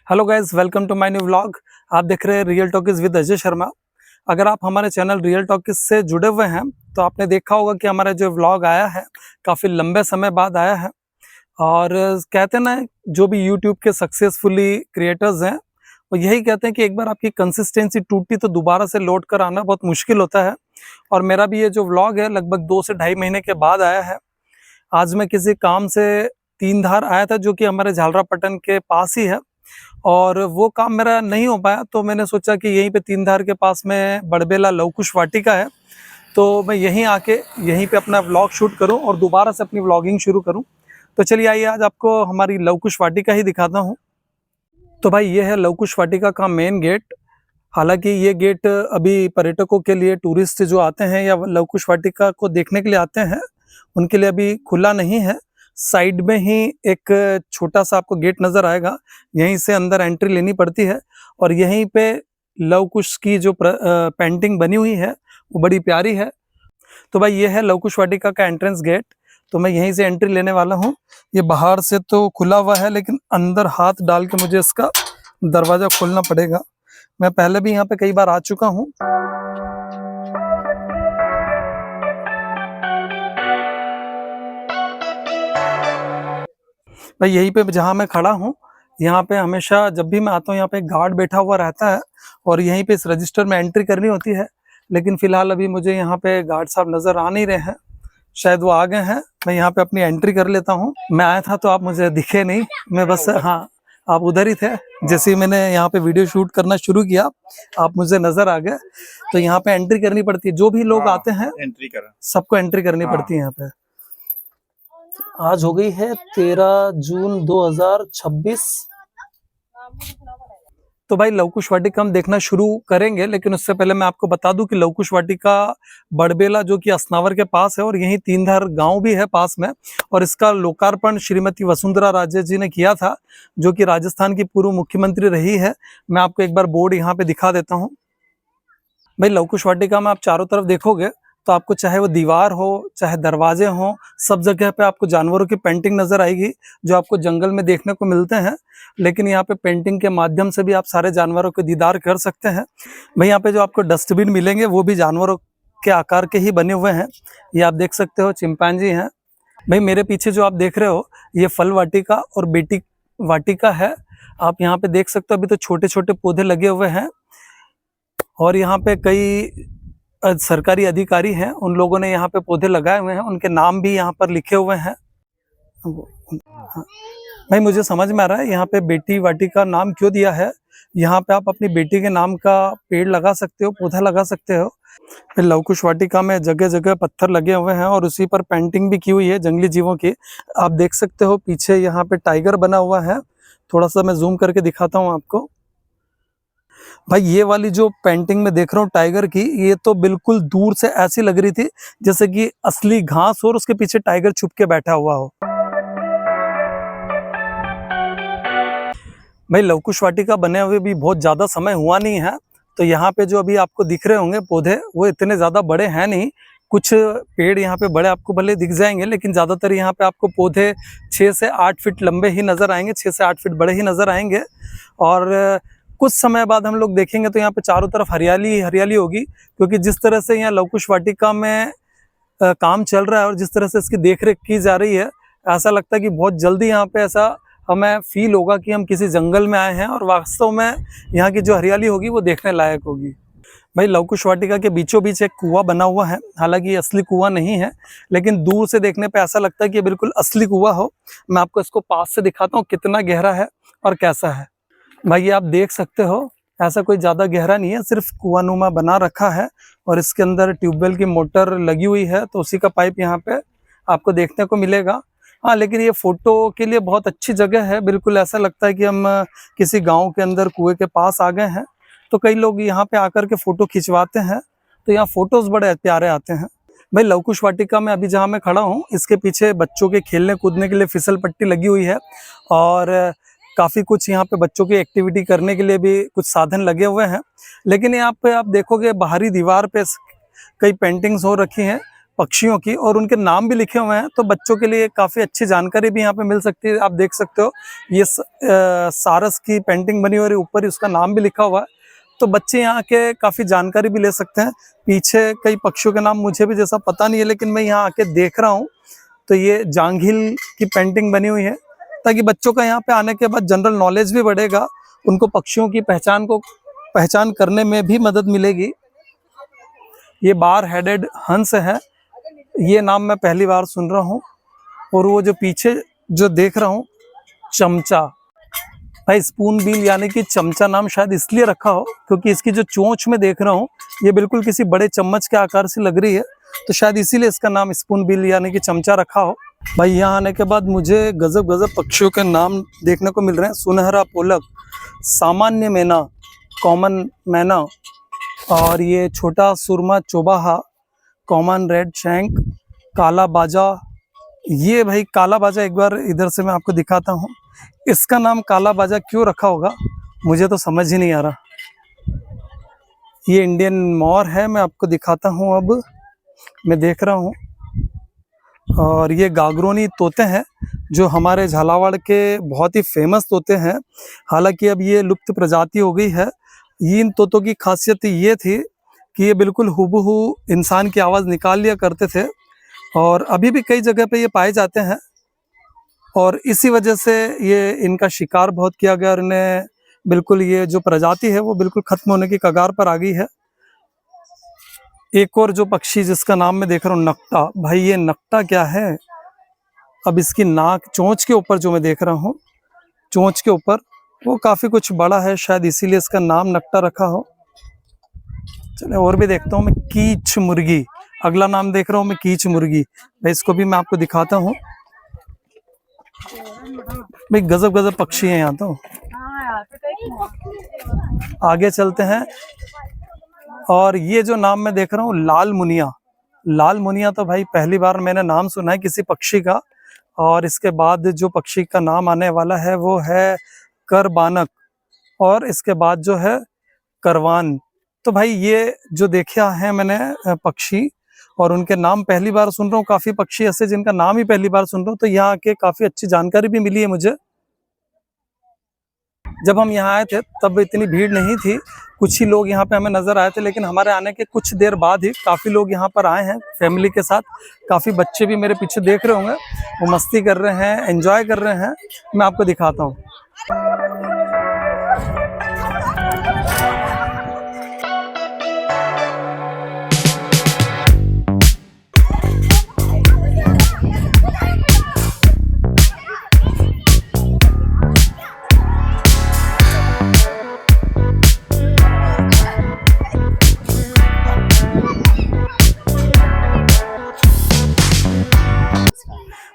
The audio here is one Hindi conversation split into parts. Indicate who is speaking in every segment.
Speaker 1: Hello guys, welcome to my new vlog. आप देख रहे हैं real talkies with Ajay Sharma. अगर आप हमारे चैनल रियल टॉकीज से जुड़े हुए हैं तो आपने देखा होगा कि हमारा जो व्लॉग आया है काफ़ी लंबे समय बाद आया है। और कहते हैं ना, जो भी यूट्यूब के सक्सेसफुली क्रिएटर्स हैं वो यही कहते हैं कि एक बार आपकी कंसिस्टेंसी टूटी तो दोबारा से लौट कर आना बहुत मुश्किल होता है। और मेरा भी ये जो व्लॉग है लगभग 2 से ढाई महीने के बाद आया है। आज मैं किसी काम से तीन धार आया था जो कि हमारे झालरापाटन के पास ही है, और वो काम मेरा नहीं हो पाया तो मैंने सोचा कि यहीं पे तीन धार के पास में बड़बेला लवकुश वाटिका है, तो मैं यहीं आके यहीं पे अपना व्लॉग शूट करूं और दोबारा से अपनी व्लॉगिंग शुरू करूं। तो चलिए आइए आज आपको हमारी लवकुश वाटिका ही दिखाता हूं। तो भाई ये है लवकुश वाटिका का मेन गेट। हालांकि ये गेट अभी पर्यटकों के लिए, टूरिस्ट जो आते हैं या लवकुश वाटिका को देखने के लिए आते हैं उनके लिए अभी खुला नहीं है। साइड में ही एक छोटा सा आपको गेट नजर आएगा, यहीं से अंदर एंट्री लेनी पड़ती है। और यहीं पे लवकुश की जो पेंटिंग बनी हुई है वो बड़ी प्यारी है। तो भाई ये है लवकुश वाटिका का एंट्रेंस गेट। तो मैं यहीं से एंट्री लेने वाला हूँ। ये बाहर से तो खुला हुआ है लेकिन अंदर हाथ डाल के मुझे इसका दरवाजा खोलना पड़ेगा। मैं पहले भी यहाँ पे कई बार आ चुका हूँ। भाई यहीं पे जहाँ मैं खड़ा हूँ यहाँ पे हमेशा जब भी मैं आता हूँ यहाँ पे एक गार्ड बैठा हुआ रहता है और यहीं पे इस रजिस्टर में एंट्री करनी होती है। लेकिन फिलहाल अभी मुझे यहाँ पे गार्ड साहब नजर आ नहीं रहे हैं, शायद वो आ गए हैं। मैं यहाँ पे अपनी एंट्री कर लेता हूँ। मैं आया था तो आप मुझे दिखे नहीं, मैं बस, हाँ आप उधर ही थे। जैसे ही मैंने यहाँ पे वीडियो शूट करना शुरू किया आप मुझे नजर आ गए। तो यहाँ पे एंट्री करनी पड़ती है, जो भी लोग आते हैं सबको एंट्री करनी पड़ती है यहाँ पे। आज हो गई है 13 जून 2026। तो भाई लवकुश वाटिका हम देखना शुरू करेंगे, लेकिन उससे पहले मैं आपको बता दूं कि लवकुश वाटिका बड़बेला जो कि असनावर के पास है और यहीं तीन धार गांव भी है पास में। और इसका लोकार्पण श्रीमती वसुंधरा राजे जी ने किया था, जो कि राजस्थान की पूर्व मुख्यमंत्री रही है। मैं आपको एक बार बोर्ड यहाँ पे दिखा देता हूँ। भाई लवकुश वाटिका में आप चारों तरफ देखोगे तो आपको चाहे वो दीवार हो चाहे दरवाजे हो, सब जगह पे आपको जानवरों की पेंटिंग नजर आएगी जो आपको जंगल में देखने को मिलते हैं। लेकिन यहाँ पे पेंटिंग के माध्यम से भी आप सारे जानवरों के दीदार कर सकते हैं। भाई यहाँ पे जो आपको डस्टबिन मिलेंगे वो भी जानवरों के आकार के ही बने हुए हैं। ये आप देख सकते हो चिंपैंजी हैं। भाई मेरे पीछे जो आप देख रहे हो ये फल वाटिका और बेटी वाटिका है। आप यहाँ पे देख सकते हो अभी तो छोटे छोटे पौधे लगे हुए हैं और यहाँ पे कई सरकारी अधिकारी हैं, उन लोगों ने यहाँ पे पौधे लगाए हुए हैं, उनके नाम भी यहाँ पर लिखे हुए हैं। भाई मुझे समझ में आ रहा है यहाँ पे बेटी वाटिका नाम क्यों दिया है। यहाँ पे आप अपनी बेटी के नाम का पेड़ लगा सकते हो, पौधा लगा सकते हो। फिर लवकुश वाटिका में जगह जगह पत्थर लगे हुए हैं और उसी पर पेंटिंग भी की हुई है जंगली जीवों की। आप देख सकते हो पीछे यहाँ पे टाइगर बना हुआ है। थोड़ा सा मैं जूम करके दिखाता हूँ आपको। भाई ये वाली जो पेंटिंग में देख रहा हूँ टाइगर की, ये तो बिल्कुल दूर से ऐसी लग रही थी जैसे कि असली घास और उसके पीछे टाइगर छुप के बैठा हुआ हो। भाई लवकुश वाटिका बने हुए भी बहुत ज्यादा समय हुआ नहीं है, तो यहाँ पे जो अभी आपको दिख रहे होंगे पौधे वो इतने ज्यादा बड़े हैं नहीं। कुछ पेड़ यहाँ पे बड़े आपको भले दिख जाएंगे लेकिन ज्यादातर यहाँ पे आपको पौधे 6 से 8 फीट लंबे ही नजर आएंगे, 6 से 8 फीट बड़े ही नजर आएंगे। और कुछ समय बाद हम लोग देखेंगे तो यहाँ पे चारों तरफ हरियाली ही हरियाली होगी, क्योंकि जिस तरह से यहाँ लवकुश वाटिका में काम चल रहा है और जिस तरह से इसकी देखरेख की जा रही है, ऐसा लगता है कि बहुत जल्दी यहाँ पे ऐसा हमें फील होगा कि हम किसी जंगल में आए हैं और वास्तव में यहाँ की जो हरियाली होगी वो देखने लायक होगी। भाई लवकुश वाटिका के बीचों बीच एक कुआं बना हुआ है। हालांकि ये असली कुआं नहीं है लेकिन दूर से देखने पे ऐसा लगता है कि ये बिल्कुल असली कुआं हो। मैं आपको इसको पास से दिखाता हूँ कितना गहरा है और कैसा है। भाई ये आप देख सकते हो ऐसा कोई ज़्यादा गहरा नहीं है, सिर्फ कुआंनुमा बना रखा है और इसके अंदर ट्यूबवेल की मोटर लगी हुई है, तो उसी का पाइप यहाँ पे आपको देखने को मिलेगा। हाँ लेकिन ये फोटो के लिए बहुत अच्छी जगह है, बिल्कुल ऐसा लगता है कि हम किसी गांव के अंदर कुएं के पास आ गए हैं। तो कई लोग यहाँ पे आकर के फोटो खिंचवाते हैं, तो यहाँ फोटोज बड़े प्यारे आते हैं। भाई लवकुश वाटिका में अभी जहाँ मैं खड़ा हूँ इसके पीछे बच्चों के खेलने कूदने के लिए फिसल पट्टी लगी हुई है और काफ़ी कुछ यहाँ पे बच्चों की एक्टिविटी करने के लिए भी कुछ साधन लगे हुए हैं। लेकिन यहाँ पे आप देखोगे बाहरी दीवार पे कई पेंटिंग्स हो रखी हैं पक्षियों की, और उनके नाम भी लिखे हुए हैं, तो बच्चों के लिए काफ़ी अच्छी जानकारी भी यहाँ पे मिल सकती है। आप देख सकते हो ये सारस की पेंटिंग बनी और ऊपर ही उसका नाम भी लिखा हुआ है, तो बच्चे यहाँ के काफ़ी जानकारी भी ले सकते हैं। पीछे कई पक्षियों के नाम मुझे भी जैसा पता नहीं है, लेकिन मैं यहाँ आके देख रहा हूँ तो ये जांघिल की पेंटिंग बनी हुई है, ताकि बच्चों का यहाँ पे आने के बाद जनरल नॉलेज भी बढ़ेगा, उनको पक्षियों की पहचान करने में भी मदद मिलेगी। ये बार हेडेड हंस है, ये नाम मैं पहली बार सुन रहा हूँ। और वो जो पीछे जो देख रहा हूँ चमचा, भाई स्पून बिल यानी कि चमचा नाम शायद इसलिए रखा हो क्योंकि इसकी जो चोंच में देख रहा हूँ ये बिल्कुल किसी बड़े चम्मच के आकार से लग रही है, तो शायद इसीलिए इसका नाम स्पून बिल यानी कि चमचा रखा हो। भाई यहाँ आने के बाद मुझे गजब गजब पक्षियों के नाम देखने को मिल रहे हैं। सुनहरा पोलक, सामान्य मैना, कॉमन मैना, और ये छोटा सुरमा चौबाहा, कॉमन रेड शैंक, काला बाजा। ये भाई काला बाजा एक बार इधर से मैं आपको दिखाता हूँ, इसका नाम काला बाजा क्यों रखा होगा मुझे तो समझ ही नहीं आ रहा। ये इंडियन मोर है, मैं आपको दिखाता हूँ, अब मैं देख रहा हूँ। और ये गागरोनी तोते हैं जो हमारे झालावाड़ के बहुत ही फेमस तोते हैं, हालांकि अब ये लुप्त प्रजाति हो गई है। इन तोतों की खासियत ये थी कि ये बिल्कुल हुबहू इंसान की आवाज़ निकाल लिया करते थे, और अभी भी कई जगह पे ये पाए जाते हैं, और इसी वजह से ये इनका शिकार बहुत किया गया और इन्हें बिल्कुल ये जो प्रजाति है वो बिल्कुल खत्म होने की कगार पर आ गई है। एक और जो पक्षी जिसका नाम मैं देख रहा हूँ नकटा, भाई ये नकटा क्या है? अब इसकी नाक चोंच के ऊपर जो मैं देख रहा हूँ, चोंच के ऊपर वो काफ़ी कुछ बड़ा है, शायद इसीलिए इसका नाम नकटा रखा हो। चलिए और भी देखता हूँ मैं। कीच मुर्गी, अगला नाम देख रहा हूँ मैं कीच मुर्गी, भाई इसको भी मैं आपको दिखाता हूँ। भाई गजब गजब पक्षी हैं यहाँ तो। आगे चलते हैं, और ये जो नाम मैं देख रहा हूँ लाल मुनिया, लाल मुनिया तो भाई पहली बार मैंने नाम सुना है किसी पक्षी का। और इसके बाद जो पक्षी का नाम आने वाला है वो है करबानक, और इसके बाद जो है करवान। तो भाई ये जो देखा है मैंने पक्षी, और उनके नाम पहली बार सुन रहा हूँ। काफ़ी पक्षी ऐसे जिनका नाम ही पहली बार सुन रहा हूँ, तो यहाँ आके काफ़ी अच्छी जानकारी भी मिली है मुझे। जब हम यहाँ आए थे तब इतनी भीड़ नहीं थी, कुछ ही लोग यहाँ पे हमें नज़र आए थे, लेकिन हमारे आने के कुछ देर बाद ही काफ़ी लोग यहाँ पर आए हैं फैमिली के साथ। काफ़ी बच्चे भी मेरे पीछे देख रहे होंगे, वो मस्ती कर रहे हैं, एंजॉय कर रहे हैं। मैं आपको दिखाता हूँ।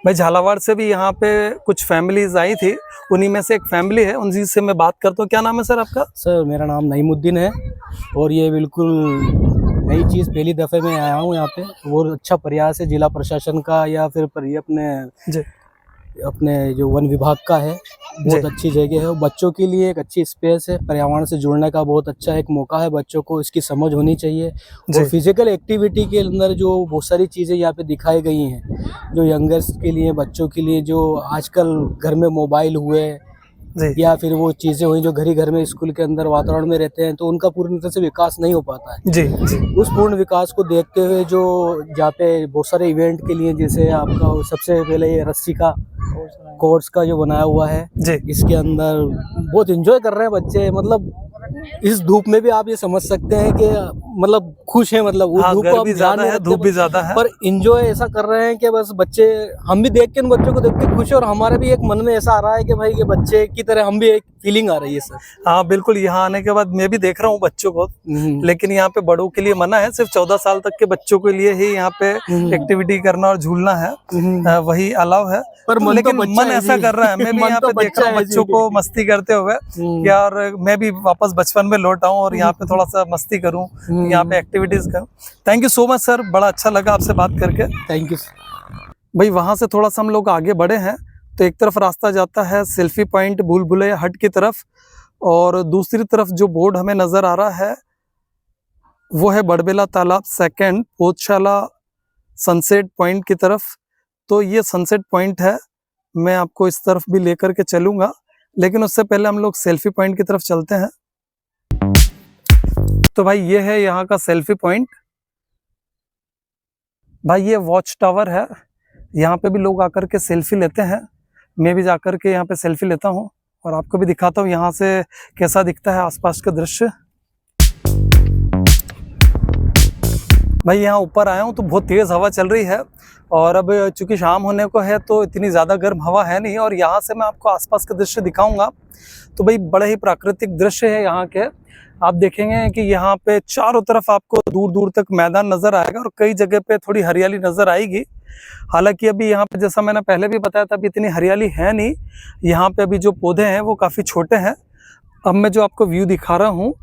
Speaker 1: भाई झालावाड़ से भी यहाँ पे कुछ फैमिलीज आई थी, उन्हीं में से एक फैमिली है, उनसे से मैं बात करता हूँ। क्या नाम है सर आपका?
Speaker 2: सर मेरा नाम नईमुद्दीन है, और ये बिल्कुल नई चीज़ पहली दफ़े मैं आया हूँ यहाँ पे। वो अच्छा प्रयास है जिला प्रशासन का या फिर अपने जो वन विभाग का है, बहुत अच्छी जगह है। बच्चों के लिए एक अच्छी स्पेस है, पर्यावरण से जुड़ने का बहुत अच्छा एक मौका है। बच्चों को इसकी समझ होनी चाहिए, और फिजिकल एक्टिविटी के अंदर जो बहुत सारी चीज़ें यहाँ पे दिखाई गई हैं, जो यंगर्स के लिए, बच्चों के लिए, जो आजकल घर में मोबाइल हुए या फिर वो चीज़ें हुई जो घर में स्कूल के अंदर वातावरण में रहते हैं, तो उनका पूरी तरह से विकास नहीं हो पाता है।
Speaker 1: जी।
Speaker 2: उस पूर्ण विकास को देखते हुए जो जहाँ पे बहुत सारे इवेंट के लिए, जैसे आपका सबसे पहले ये रस्सी का कोर्स का जो बनाया हुआ है
Speaker 1: जी,
Speaker 2: इसके अंदर बहुत एंजॉय कर रहे हैं बच्चे। मतलब इस धूप में भी आप ये समझ सकते हैं कि मतलब खुश है, मतलब वो धूप को
Speaker 1: भी ज्यादा है, धूप भी ज्यादा है,
Speaker 2: पर एंजॉय ऐसा कर रहे हैं कि बस बच्चे, हम भी देख के उन बच्चों को देख के खुश है, और हमारे भी एक मन में ऐसा आ रहा है कि भाई ये बच्चे की तरह हम भी एक फीलिंग आ रही है सर।
Speaker 1: हाँ बिल्कुल, यहाँ आने के बाद मैं भी देख रहा हूँ बच्चों को, लेकिन यहाँ पे बड़ों के लिए मना है, सिर्फ 14 साल तक के बच्चों के लिए ही यहाँ पे एक्टिविटी करना और झूलना है, वही अलाउ है।
Speaker 2: पर
Speaker 1: लेकिन मन ऐसा कर रहा है, मैं भी यहाँ पे देख रहा हूँ बच्चों को मस्ती करते हुए, यार मैं भी वापस बचपन में लौट आऊँ और यहाँ पे थोड़ा सा मस्ती करूँ, यहाँ पे एक्टिविटीज करूँ। Thank you so much sir, बड़ा अच्छा लगा आपसे बात करके।
Speaker 2: थैंक यू
Speaker 1: भाई। वहाँ से थोड़ा सा हम लोग आगे बढ़े हैं तो एक तरफ रास्ता जाता है सेल्फी पॉइंट भूल भुलैया हट की तरफ, और दूसरी तरफ जो बोर्ड हमें नजर आ रहा है वो है बड़बेला तालाब सेकंड, पोथशाला सनसेट पॉइंट की तरफ। तो ये सनसेट पॉइंट है, मैं आपको इस तरफ भी लेकर के चलूंगा, लेकिन उससे पहले हम लोग सेल्फी पॉइंट की तरफ चलते हैं। तो भाई ये है यहाँ का सेल्फी पॉइंट। भाई ये वॉच टावर है, यहाँ पे भी लोग आकर के सेल्फी लेते हैं। मैं भी जाकर के यहाँ पे सेल्फी लेता हूँ और आपको भी दिखाता हूँ यहाँ से कैसा दिखता है आसपास का दृश्य। भाई यहाँ ऊपर आया हूँ तो बहुत तेज़ हवा चल रही है, और अब चूंकि शाम होने को है तो इतनी ज़्यादा गर्म हवा है नहीं, और यहाँ से मैं आपको आसपास का दृश्य दिखाऊंगा। तो भाई बड़े ही प्राकृतिक दृश्य है यहाँ के। आप देखेंगे कि यहाँ पे चारों तरफ आपको दूर दूर तक मैदान नज़र आएगा, और कई जगह पे थोड़ी हरियाली नज़र आएगी। हालांकि अभी यहाँ पे, जैसा मैंने पहले भी बताया था, अभी इतनी हरियाली है नहीं। यहाँ पे अभी जो पौधे हैं वो काफ़ी छोटे हैं। अब मैं जो आपको व्यू दिखा रहा हूँ,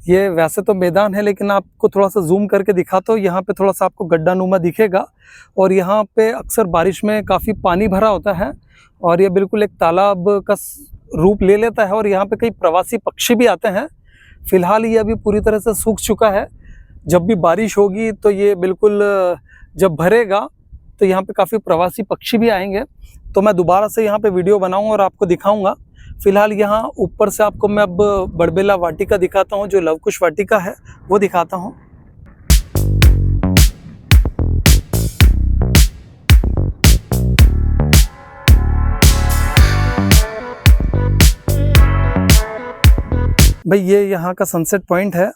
Speaker 1: ये वैसे तो मैदान है, लेकिन आपको थोड़ा सा जूम करके दिखाता हूँ। यहाँ पे थोड़ा सा आपको गड्ढा नुमा दिखेगा, और यहाँ पे अक्सर बारिश में काफ़ी पानी भरा होता है, और ये बिल्कुल एक तालाब का रूप ले लेता है, और यहाँ पे कई प्रवासी पक्षी भी आते हैं। फिलहाल ये अभी पूरी तरह से सूख चुका है। जब भी बारिश होगी तो ये बिल्कुल, जब भरेगा तो यहाँ पे काफ़ी प्रवासी पक्षी भी आएंगे। तो मैं दोबारा से यहाँ पे वीडियो बनाऊंगा और आपको दिखाऊंगा। फिलहाल यहाँ ऊपर से आपको मैं अब बड़बेला वाटिका दिखाता हूँ, जो लवकुश वाटिका है वो दिखाता हूँ। भाई ये यहाँ का सनसेट पॉइंट है।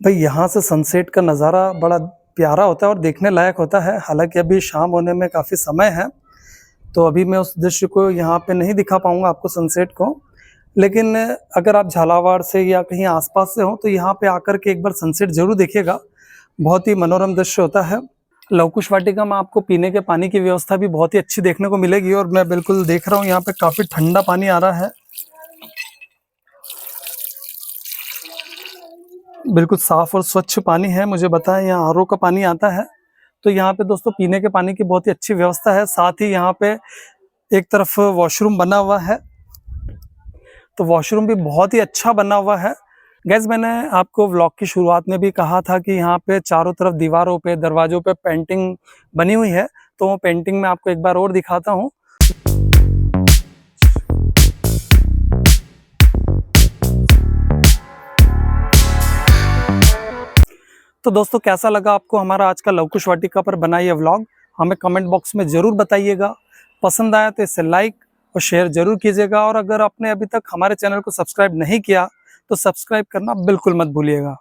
Speaker 1: भाई यहाँ से सनसेट का नज़ारा बड़ा प्यारा होता है और देखने लायक होता है। हालांकि अभी शाम होने में काफ़ी समय है, तो अभी मैं उस दृश्य को यहाँ पे नहीं दिखा पाऊँगा आपको, सनसेट को। लेकिन अगर आप झालावाड़ से या कहीं आसपास से हो तो यहाँ पे आकर के एक बार सनसेट जरूर देखिएगा, बहुत ही मनोरम दृश्य होता है। लवकुश वाटिका में आपको पीने के पानी की व्यवस्था भी बहुत ही अच्छी देखने को मिलेगी, और मैं बिल्कुल देख रहा हूँ यहाँ पे काफ़ी ठंडा पानी आ रहा है। बिल्कुल साफ और स्वच्छ पानी है। मुझे बताएं यहाँ आरओ का पानी आता है। तो यहाँ पे दोस्तों पीने के पानी की बहुत ही अच्छी व्यवस्था है। साथ ही यहाँ पे एक तरफ वॉशरूम बना हुआ है, तो वॉशरूम भी बहुत ही अच्छा बना हुआ है। गैस मैंने आपको व्लॉग की शुरुआत में भी कहा था कि यहाँ पे चारों तरफ दीवारों पे, दरवाजों पे पेंटिंग बनी हुई है, तो वो पेंटिंग मैं आपको एक बार और दिखाता हूँ। तो दोस्तों कैसा लगा आपको हमारा आज का लवकुश वाटिका पर बना ये व्लॉग, हमें कमेंट बॉक्स में ज़रूर बताइएगा। पसंद आया तो इसे लाइक और शेयर जरूर कीजिएगा, और अगर आपने अभी तक हमारे चैनल को सब्सक्राइब नहीं किया तो सब्सक्राइब करना बिल्कुल मत भूलिएगा।